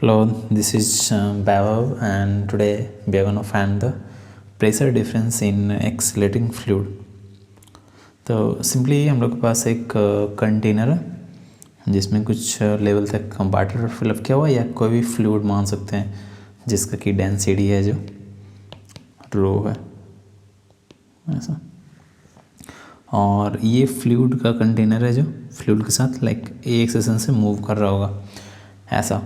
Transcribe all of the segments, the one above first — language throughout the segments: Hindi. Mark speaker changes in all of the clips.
Speaker 1: Hello, this is Bhav, and today we are going to find the pressure difference in accelerating fluid. तो सिंपली हम लोग के पास एक कंटेनर है जिसमें कुछ लेवल तक वाटर फिलअप किया हुआ है या कोई भी फ्लूइड मान सकते हैं जिसका कि डेंसिटी है जो रो है ऐसा। और ये फ्लूइड का कंटेनर है जो फ्लूइड के साथ लाइक एक सेशन से मूव कर रहा होगा ऐसा।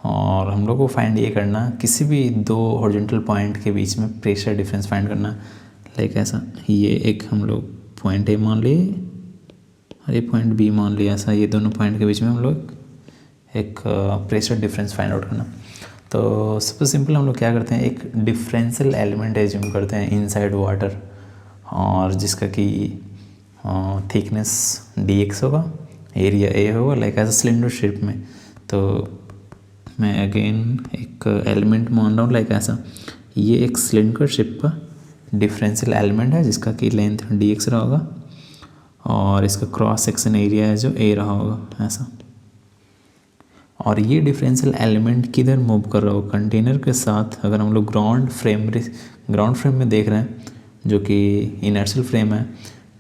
Speaker 1: और हम लोग को फाइंड ये करना किसी भी दो हॉरिजॉन्टल पॉइंट के बीच में प्रेशर डिफरेंस फाइंड करना लाइक ऐसा। ये एक हम लोग पॉइंट ए मान लिए और ये पॉइंट बी मान लिया ऐसा। ये दोनों पॉइंट के बीच में हम लोग एक प्रेशर डिफरेंस फाइंड आउट करना। तो सबसे सिंपल हम लोग क्या करते हैं, एक डिफरेंशियल एलिमेंट एज्यूम करते हैं इनसाइड वाटर और जिसका कि थिकनेस dx होगा, एरिया a होगा लाइक ऐसा सिलेंडर शेप में। तो मैं अगेन एक एलिमेंट मान रहा हूँ लाइक ऐसा। ये एक सिलेंडर शेप का डिफरेंशियल एलिमेंट है जिसका कि लेंथ dx रहा होगा और इसका क्रॉस सेक्शन एरिया है जो a रहा होगा ऐसा। और ये डिफरेंशियल एलिमेंट किधर मूव कर रहा होगा, कंटेनर के साथ। अगर हम लोग ग्राउंड फ्रेम में देख रहे हैं जो कि इनर्शियल फ्रेम है,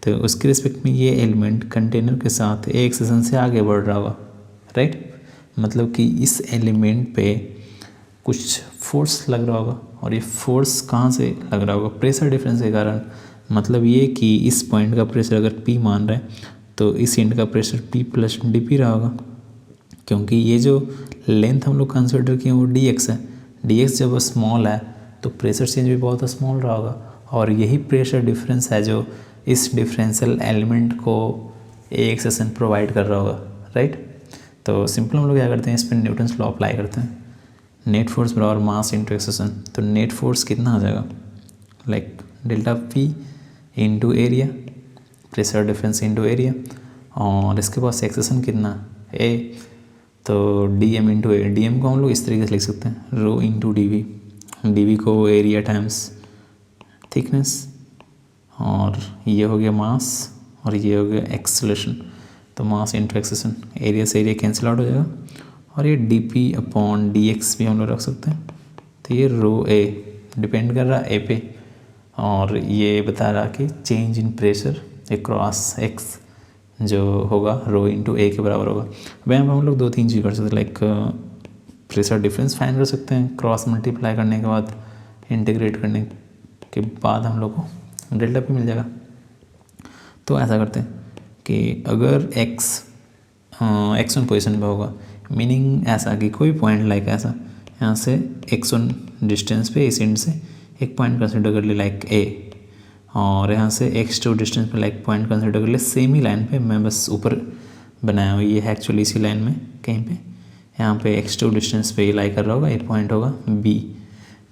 Speaker 1: तो उसके रिस्पेक्ट में ये एलिमेंट कंटेनर के साथ एक सेशन से आगे बढ़ रहा होगा, राइट। मतलब कि इस एलिमेंट पे कुछ फोर्स लग रहा होगा और ये फोर्स कहाँ से लग रहा होगा, प्रेशर डिफरेंस के कारण। मतलब ये कि इस पॉइंट का प्रेशर अगर P मान रहे हैं तो इस एंड का प्रेशर P प्लस dP रहा होगा, क्योंकि ये जो लेंथ हम लोग कंसिडर किए वो dx है। dx जब स्मॉल है तो प्रेशर चेंज भी बहुत स्मॉल रहा होगा और यही प्रेशर डिफरेंस है जो इस डिफरेंशियल एलिमेंट को एक सेशन प्रोवाइड कर रहा होगा, राइट। तो सिंपल हम लोग क्या करते हैं, इस पर न्यूटन्स लॉ अप्लाई करते हैं। नेट फोर्स बराबर मास इंटू एक्सेशन। तो नेट फोर्स कितना आ जाएगा, like delta P into area, pressure difference into area, और इसके पास एक्सेशन कितना A, तो dm इंटू ए। dm को हम लोग इस तरीके से लिख सकते हैं, रो इंटू dv। dv को एरिया टाइम्स थिकनेस, और ये हो गया मास और ये हो गया एक्सेलरेशन। तो मास इंटू एक्सेशन, एरिया से एरिया कैंसिल आउट हो जाएगा और ये dp अपॉन dx भी हम लोग रख सकते हैं। तो ये रो a डिपेंड कर रहा है a पे, और ये बता रहा कि change in pressure across x जो होगा रो इंटू a के बराबर होगा। अब यहाँ पर हम लोग दो तीन चीज़ कर सकते हैं, लाइक प्रेशर डिफरेंस फाइंड कर सकते हैं क्रॉस मल्टीप्लाई करने के बाद, इंटीग्रेट करने के बाद हम लोग को डेल्टा P मिल जाएगा। तो ऐसा करते हैं कि अगर x1 पोजीशन पे होगा, मीनिंग ऐसा कि कोई पॉइंट लाइक ऐसा, यहाँ से x1 डिस्टेंस पे इस एंड से एक पॉइंट कंसिडर कर ले लाइक a, और यहाँ से x2 डिस्टेंस पे लाइक पॉइंट कंसिडर कर ले सेम ही लाइन पे। मैं बस ऊपर बनाया हुआ ये है एक्चुअली इसी लाइन में कहीं पे, यहाँ पे x2 डिस्टेंस पे ये लाई कर रहा होगा, एक पॉइंट होगा b।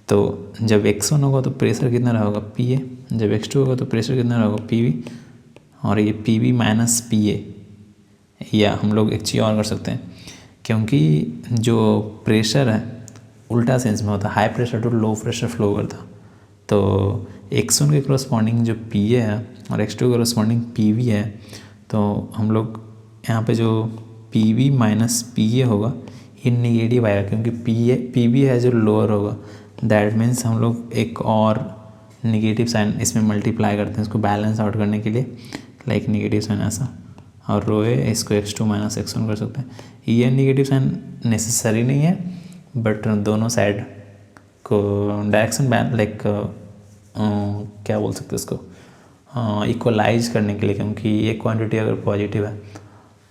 Speaker 1: तो जब x1 होगा तो प्रेशर कितना रहा होगा PA, जब x2 होगा तो प्रेशर कितना रहा होगा PB, और ये PB माइनस PA। या हम लोग एक चीज़ और कर सकते हैं, क्योंकि जो प्रेशर है उल्टा सेंस में होता है, high pressure to low pressure flow करता। तो x1 के करस्पॉन्डिंग जो PA है और x2 के करस्पॉन्डिंग PB है, तो हम लोग यहाँ पे जो PB माइनस PA होगा ये निगेटिव आएगा, क्योंकि PB है जो लोअर होगा। दैट मीन्स हम लोग एक और निगेटिव साइन इसमें मल्टीप्लाई करते हैं इसको बैलेंस आउट करने के लिए, लाइक निगेटिव साइन ऐसा, और रो है इसको x2 माइनस x1 कर सकते हैं। ये निगेटिव साइन नेसेसरी नहीं है, बट दोनों साइड को डायरेक्शन लाइक क्या बोल सकते हैं इसको, इक्वलाइज करने के लिए, क्योंकि एक क्वांटिटी अगर पॉजिटिव है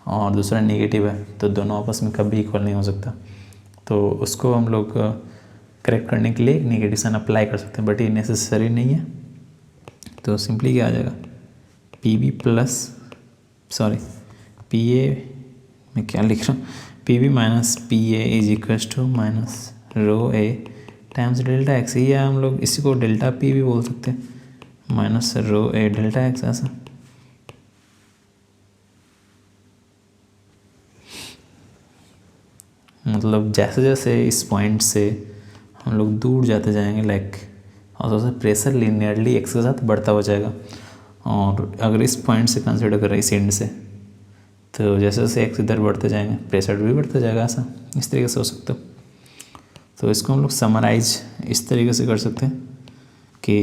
Speaker 1: और दूसरा नेगेटिव है तो दोनों आपस में कभी इक्वल नहीं हो सकता। तो उसको हम लोग करेक्ट करने के लिए नेगेटिव साइन अप्लाई कर सकते हैं, बट ये नेसेसरी नहीं है। तो सिंपली क्या आ जाएगा, PB प्लस PA मैं क्या लिख रहा हूँ, PB minus PA is equals to minus rho A times delta x। या हम लोग इसी को डेल्टा P भी बोल सकते हैं, minus rho A delta x ऐसा। मतलब जैसे जैसे इस पॉइंट से हम लोग दूर जाते जाएंगे लाइक, और सबसे प्रेशर लीनियरली x के साथ बढ़ता हो जाएगा। और अगर इस पॉइंट से कंसिडर कर रहे हैं इस एंड से, तो जैसे जैसे x इधर बढ़ते जाएंगे प्रेशर भी बढ़ता जाएगा, ऐसा इस तरीके से हो सकता है। तो इसको हम लोग समराइज इस तरीके से कर सकते हैं कि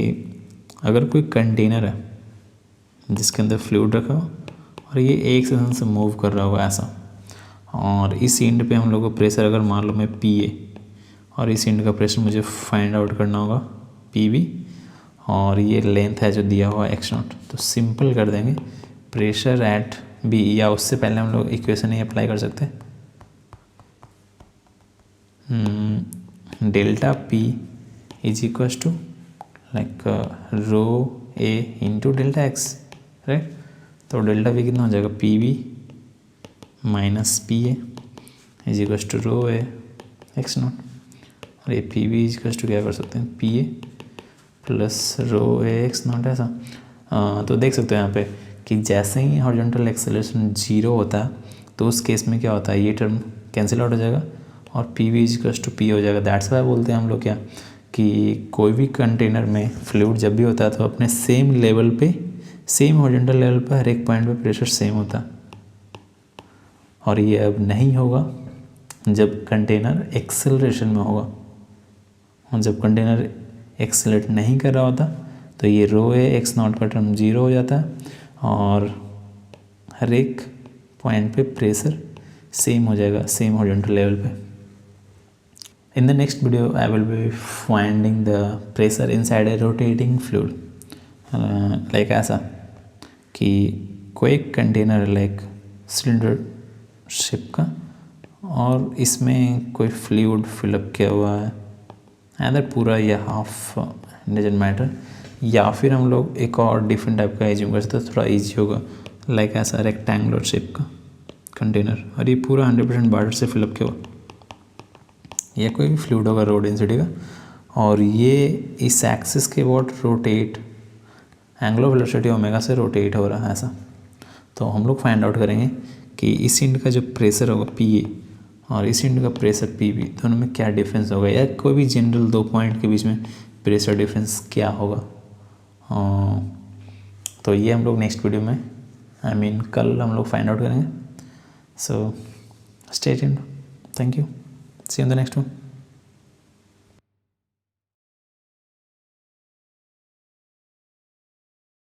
Speaker 1: अगर कोई कंटेनर है जिसके अंदर फ्लूइड रखा हो और ये एक सेक्शन से मूव कर रहा होगा ऐसा, और इस एंड पे हम लोग को प्रेशर अगर मान लो मैं PA और इस एंड का प्रेशर मुझे फाइंड आउट करना होगा PB, और ये लेंथ है जो दिया हुआ x0, तो सिंपल कर देंगे प्रेशर एट B, या उससे पहले हम लोग इक्वेशन ही अप्लाई कर सकते हैं, delta P is equals to like rho A into delta x, right. तो डेल्टा P कितना हो जाएगा PB minus PA is equals to rho A x0, और ये PB इज इक्वल्स टू क्या कर सकते हैं PA plus row A x0 ऐसा। तो देख सकते हो यहाँ पे कि जैसे ही हॉरिजॉन्टल एक्सेलरेशन 0 होता है तो उस केस में क्या होता है, ये टर्म कैंसिल आउट हो जाएगा और PV is equals to P हो जाएगा। दैट्स वाई बोलते हैं हम लोग क्या कि कोई भी कंटेनर में फ्लूइड जब भी होता है तो अपने सेम लेवल पे, सेम हॉरिजॉन्टल लेवल पे हर एक पॉइंट पे प्रेशर सेम होता है, और ये अब नहीं होगा जब कंटेनर एक्सेलरेशन में होगा। और जब कंटेनर एक्सेलरेट नहीं कर रहा होता तो ये रो A x0 का टर्म 0 हो जाता है और हर एक पॉइंट पे प्रेशर सेम हो जाएगा, सेम हॉरिजॉन्टल लेवल पे। In the next video, I will be finding the pressure inside a rotating fluid, like ऐसा कि कोई कंटेनर लाइक सिलेंडर शेप का और इसमें कोई फ्लूइड फिलअप किया हुआ है, अदर पूरा या हाफ डजंट मैटर, या फिर हम लोग एक और डिफरेंट टाइप का एज्यूम कर सकते हैं, थोड़ा ईजी होगा, लाइक ऐसा रेक्टेंगुलर शेप का कंटेनर और ये पूरा 100% वाटर से फिलअप किया हुआ, या कोई भी फ्लूइड होगा रो डेंसिटी का, और ये इस एक्सिस के what rotate angular velocity omega से रोटेट हो रहा है ऐसा। तो हम लोग फाइंड आउट करेंगे कि इस एंड का जो प्रेशर होगा PA और इस एंड का प्रेशर PB, दोनों में क्या डिफरेंस होगा, या कोई भी जनरल दो पॉइंट के बीच में प्रेशर डिफरेंस क्या होगा। तो ये हम लोग नेक्स्ट वीडियो में कल हम लोग फाइंड आउट करेंगे। So stay tuned, thank you, see you in the next one.